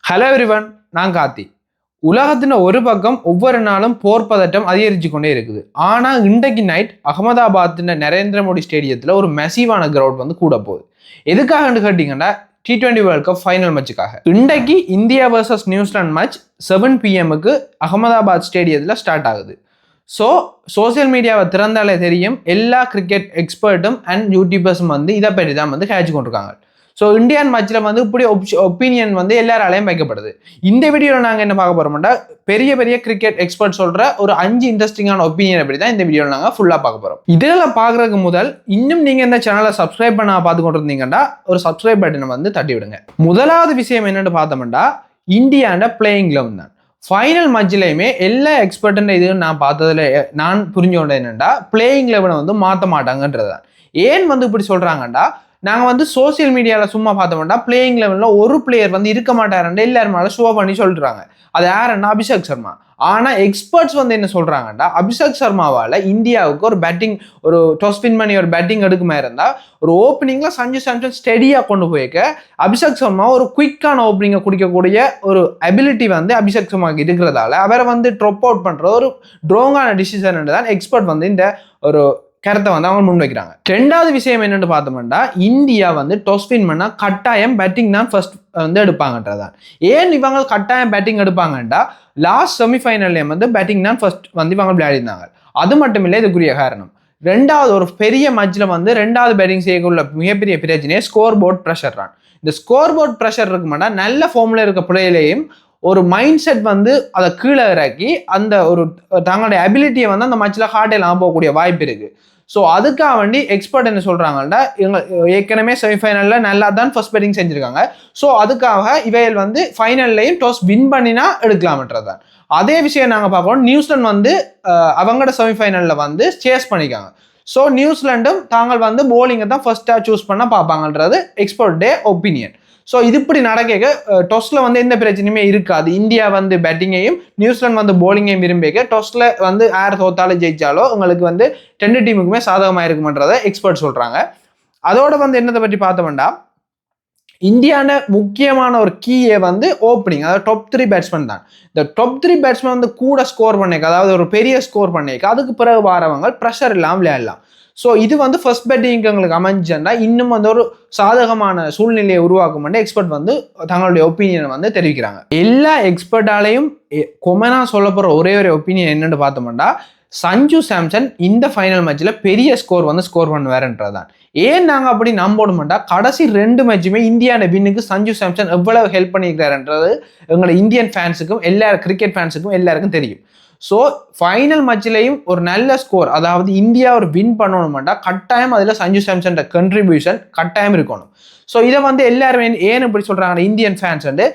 Hello everyone, நான் கார்த்தி. உலகத்தின் ஒரு பக்கம் ஒவ்வொரு நாளும் போர் பதட்டம் அதிகரிச்சு கொண்டே இருக்குது. ஆனா இன்றைக்கு நைட் அகமதாபாத்தின் நரேந்திர மோடி ஸ்டேடியத்தில் ஒரு மெசிவான கிரௌட் வந்து கூட போகுது. எதுக்காகன்னு கேட்டீங்கன்னா T20 வேர்ல்ட் கப் ஃபைனல் மேட்சுக்காக. இன்றைக்கு India versus New Zealand match 7 PM Ahmedabad ஸ்டேடியத்தில் ஸ்டார்ட் ஆகுது. ஸோ சோசியல் மீடியாவை திறந்தாலே தெரியும், எல்லா கிரிக்கெட் எக்ஸ்பர்ட்டும் அண்ட் யூடியூபர்ஸும் வந்து இதை பற்றி தான் வந்து கேட்ச் கொண்டிருக்காங்க. ஸோ இந்தியன் மேட்ச்சில் வந்து இப்படி ஒப்பீனியன் வந்து எல்லாராலையும் வைக்கப்படுது. இந்த வீடியோவில் நாங்கள் என்ன பார்க்க போகிறோம்னா, பெரிய பெரிய கிரிக்கெட் எக்ஸ்பர்ட் சொல்கிற ஒரு 5 இன்ட்ரெஸ்டிங்கான ஒப்பீனியன் அப்படி தான் இந்த வீடியோவில் நாங்கள் ஃபுல்லாக பார்க்க போகிறோம். இதில் பார்க்குறதுக்கு முதல் இன்னும் நீங்கள் இந்த சேனலை சப்ஸ்கிரைப் பண்ண பார்த்து கொண்டு இருந்தீங்கன்னா ஒரு சப்ஸ்கிரைப் பட்டனை வந்து தட்டி விடுங்க. முதலாவது விஷயம் என்னென்னு பார்த்தோம்னா, இந்தியாண்ட பிளேயிங் 11 தான். ஃபைனல் மேட்ச்லையுமே எல்லா எக்ஸ்பர்ட்ன்ற இதுன்னு நான் பார்த்ததுல நான் புரிஞ்சு கொண்டது என்னென்னா, பிளேயிங் 11 வந்து மாற்ற மாட்டாங்கன்றது தான். ஏன் வந்து இப்படி சொல்கிறாங்கண்டா, நாங்கள் வந்து சோசியல் மீடியாவில் சும்மா பார்த்தோம்னா பிளேயிங் 11 ஒரு பிளேயர் வந்து இருக்க மாட்டாருன்னு எல்லாருமால ஷோ பண்ணி சொல்கிறாங்க. அது யாருன்னா அபிஷேக் சர்மா. ஆனால் எக்ஸ்பர்ட்ஸ் வந்து என்ன சொல்கிறாங்கண்டா, அபிஷேக் சர்மாவால் இந்தியாவுக்கு ஒரு பேட்டிங் ஒரு டாஸ் வின் பண்ணி ஒரு பேட்டிங் எடுக்குமா இருந்தால் ஒரு ஓப்பனிங்கில் சஞ்சு சாம்சன் ஸ்டெடியாக கொண்டு போய்க்க அபிஷேக் சர்மா ஒரு குயிக்கான ஓப்பனிங்கை குடிக்கக்கூடிய ஒரு அபிலிட்டி வந்து அபிஷேக் சர்மாவுக்கு இருக்கிறதால அவரை வந்து ட்ராப் அவுட் பண்ணுற ஒரு ட்ராங்கான டிசிஷன் தான் எக்ஸ்பர்ட் வந்து இந்த ஒரு கருத்தை வந்து அவங்க முன்வைக்கிறாங்க. ரெண்டாவது விஷயம் என்னன்னு பார்த்தோம்னா, இந்தியா வந்து டாஸ் வின் பண்ணா கட்டாயம் பேட்டிங் தான் ஃபர்ஸ்ட் வந்து எடுப்பாங்கன்றதான். ஏன் இவங்க கட்டாயம் பேட்டிங் எடுப்பாங்கன்றா, லாஸ்ட் செமிஃபைனல்லையும் வந்து பேட்டிங் தான் ஃபர்ஸ்ட் வந்து இவங்க விளையாடினாங்க. அது மட்டும் இல்லை, இதுக்குரிய காரணம் ரெண்டாவது ஒரு பெரிய மேட்ச்ல வந்து ரெண்டாவது பேட்டிங் செய்யக்குள்ள மிகப்பெரிய பிரச்சனையே ஸ்கோர் போர்ட் ப்ரெஷர் தான். இந்த ஸ்கோர் போர்ட் ப்ரெஷர் இருக்க மாட்டா நல்ல ஃபார்ம்ல இருக்க பிளேயிலையும் ஒரு மைண்ட் செட் வந்து அதை கீழே இறக்கி அந்த ஒரு தங்களுடைய அபிலிட்டியை வந்து அந்த மேட்ச்ல ஹார்ட் எல்லாம் போகக்கூடிய வாய்ப்பு இருக்கு. ஸோ அதுக்காக வேண்டி எக்ஸ்பர்ட் என்ன சொல்றாங்கன்னா, இவங்க ஏற்கனவே செமிஃபைனல்ல நல்லா தான் ஃபர்ஸ்ட் பேட்டிங் செஞ்சிருக்காங்க. ஸோ அதுக்காக இவைகள் வந்து ஃபைனல்லையும் டாஸ் வின் பண்ணினா எடுக்கலாம்ன்றது தான். அதே விஷயம் நாங்கள் பார்க்கணும், நியூசிலாந்து வந்து அவங்களோட செமிஃபைனல்ல வந்து சேஸ் பண்ணிக்காங்க. ஸோ நியூசிலாண்டும் தாங்கள் வந்து போலிங்கை தான் ஃபர்ஸ்டா சூஸ் பண்ண பார்ப்பாங்கன்றது எக்ஸ்பர்ட் டே ஒப்பீனியன். ஸோ இது இப்படி நடக்க டொஸ்ல வந்து எந்த பிரச்சனையுமே இருக்காது. இந்தியா வந்து பேட்டிங்கையும் நியூசிலாந்து வந்து போலிங்கையும் விரும்பிக்க டொஸ்ல வந்து யார் தோத்தாலும் ஜெயிச்சாலோ உங்களுக்கு வந்து 2 டீமுக்குமே சாதகமாக இருக்குமன்றதை எக்ஸ்பர்ட் சொல்றாங்க. அதோட வந்து என்னதை பற்றி பார்த்தோம்னா, இந்தியாவோட முக்கியமான ஒரு கீயே வந்து ஓப்பனிங், அதாவது டாப் 3 பேட்ஸ்மேன் தான். இந்த டாப் 3 பேட்ஸ்மேன் வந்து கூட ஸ்கோர் பண்ணிக்க, அதாவது ஒரு பெரிய ஸ்கோர் பண்ணிக்க, அதுக்கு பிறகு வாரவங்க ப்ரெஷர் இல்லாமல் விளையாடலாம். ஸோ இது வந்து ஃபர்ஸ்ட் பேட்டிங்க்கு எங்களுக்கு அமைஞ்சுன்னா இன்னும் வந்து ஒரு சாதகமான சூழ்நிலையை உருவாக்கும் எக்ஸ்பர்ட் வந்து தங்களுடைய ஒப்பீனியனை வந்து தெரிவிக்கிறாங்க. எல்லா எக்ஸ்பர்ட்டாலையும் கொமனா சொல்ல போகிற ஒரே ஒரு ஒப்பீனியன் என்னன்னு பார்த்தோம்னா, சஞ்சு சாம்சன் இந்த ஃபைனல் மேட்ச்ல பெரிய ஸ்கோர் வந்து ஸ்கோர் பண்ணுவாருன்றதான். ஏன் நாங்கள் அப்படி நம்பணும்டா, கடைசி 2 மேட்சுமே இந்தியாவோட வின்னுக்கு சஞ்சு சாம்சன் எவ்வளவு ஹெல்ப் பண்ணியிருக்காருன்றது எங்களோட இந்தியன் ஃபேன்ஸுக்கும் எல்லா கிரிக்கெட் ஃபேன்ஸுக்கும் எல்லாருக்கும் தெரியும். ஸோ ஃபைனல் மேட்ச்லையும் ஒரு நல்ல ஸ்கோர், அதாவது இந்தியா ஒரு வின் பண்ணணும்னா கட்டாயம் அதில் சஞ்சு சாம்சன் கண்ட்ரிபியூஷன் கட்டாயம் இருக்கணும். ஸோ இதை வந்து எல்லாருமே ஏன் இப்படி சொல்கிறாங்க, இந்தியன் ஃபேன்ஸ் வந்து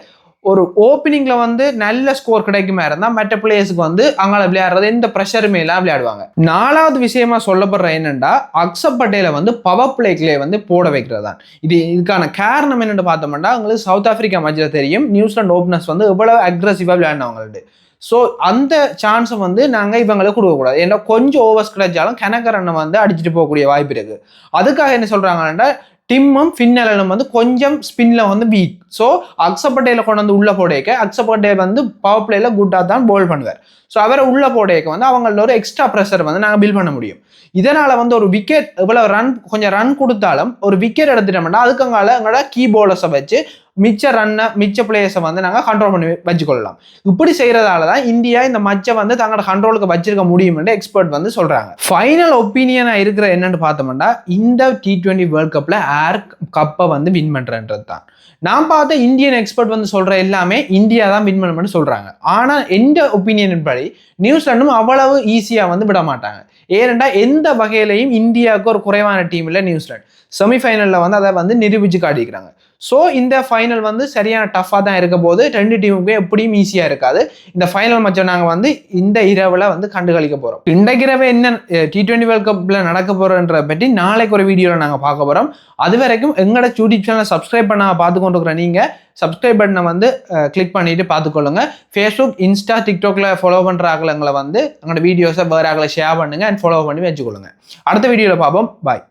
ஒரு ஓப்பனிங்ல வந்து நல்ல ஸ்கோர் கிடைக்குமா இருந்தால் மற்ற பிளேயர்ஸுக்கு வந்து அங்கே விளையாடுறது எந்த ப்ரெஷருமே எல்லாம் விளையாடுவாங்க. 4வது விஷயமா சொல்லப்படுற என்னென்னா, அக்ஷர் பட்டேலை வந்து பவர் பிளேக்லேயே வந்து போட வைக்கிறது தான். இதுக்கான காரணம் என்னென்னு பார்த்தோம்னா, உங்களுக்கு சவுத் ஆப்பிரிக்கா மேட்சில் தெரியும் நியூசிலாந்து ஓப்பனர்ஸ் வந்து எவ்வளவு அக்ரெசிவாக விளையாடினவங்கள்ட்டு. ஸோ அந்த சான்ஸை வந்து நாங்கள் இவங்களுக்கு கொடுக்கக்கூடாது. ஏன்னா கொஞ்சம் ஓவர்ஸ் கிடைச்சாலும் கனகரனை வந்து அடிச்சுட்டு போகக்கூடிய வாய்ப்பு இருக்கு. அதுக்காக என்ன சொல்றாங்கன்னா, டிம்மும் ஃபின்னலும் வந்து கொஞ்சம் ஸ்பின்ல வந்து வீக். ஸோ அக்ஷர் பட்டேலை கொண்டு வந்து உள்ள போடையக்க அக்ஷர் பட்டேல் வந்து பவர் பிளேல குட்டாக தான் போல் பண்ணுவார். ஸோ அவரை உள்ள போடையக்க வந்து அவங்களோட ஒரு எக்ஸ்ட்ரா ப்ரெஷர் வந்து நாங்கள் பில்ட் பண்ண முடியும். இதனால வந்து ஒரு விக்கெட் இவ்வளவு கொஞ்சம் ரன் கொடுத்தாலும் ஒரு விக்கெட் எடுத்துட்டோம்னா அதுக்காக எங்களோட கீ போலர்ஸை வச்சு மிச்ச பிளேயர்ஸை வந்து நாங்கள் கண்ட்ரோல் பண்ணி வச்சுக்கொள்ளலாம். இப்படி செய்யறதால தான் இந்தியா இந்த மச்சை வந்து தங்களோட கண்ட்ரோலுக்கு வச்சிருக்க முடியும் என்று எக்ஸ்பர்ட் வந்து சொல்றாங்க. ஃபைனல் ஒப்பீனியனா இருக்கிற என்னன்னு பார்த்தோம்னா, இந்த T20 வேர்ல்ட் கப்ல ஏர் கப்பை வந்து வின் பண்றன்றது தான். நான் பார்த்த இந்தியன் எக்ஸ்பர்ட் வந்து சொல்ற எல்லாமே இந்தியா தான் வின் பண்ணணும்னு சொல்றாங்க. ஆனா எந்த ஒப்பீனியன் படி நியூசிலாண்டும் அவ்வளவு ஈஸியா வந்து விட மாட்டாங்க. ஏனென்றா எந்த வகையிலையும் இந்தியாவுக்கு ஒரு குறைவான டீம் இல்லை நியூசிலாந்து. செமிஃபைனல்ல வந்து அதை வந்து நிரூபிச்சு காட்டிக்கிறாங்க. ஸோ இந்த ஃபைனல் வந்து சரியான டஃப்பாக தான் இருக்க போது 2 டீமுக்கும் எப்படியும் ஈஸியாக இருக்காது. இந்த ஃபைனல் மேட்சை நாங்கள் வந்து இந்த இரவில் வந்து கண்டுகளிக்க போகிறோம். இன்றைக்கு இரவு என்ன T20 வேர்ல்ட் கப்பில் நடக்க போகிறோன்றதை பற்றி நாளைக்கு ஒரு வீடியோவில் நாங்கள் பார்க்க போகிறோம். அது வரைக்கும் எங்களோட யூடியூப் சேனலை சப்ஸ்கிரைப் பண்ண பார்த்து கொண்டிருக்கிற நீங்கள் சப்ஸ்கிரைப் பட்டனை வந்து கிளிக் பண்ணிட்டு பார்த்துக்கொள்ளுங்க. ஃபேஸ்புக், இன்ஸ்டா, டிக்டாக்ல ஃபாலோ பண்ணுற ஆகலங்களை வந்து எங்களோட வீடியோஸை வேறு ஆகலை ஷேர் பண்ணுங்க அண்ட் ஃபாலோ பண்ணி வச்சுக்கொள்ளுங்க. அடுத்த வீடியோவில் பார்ப்போம். பாய்.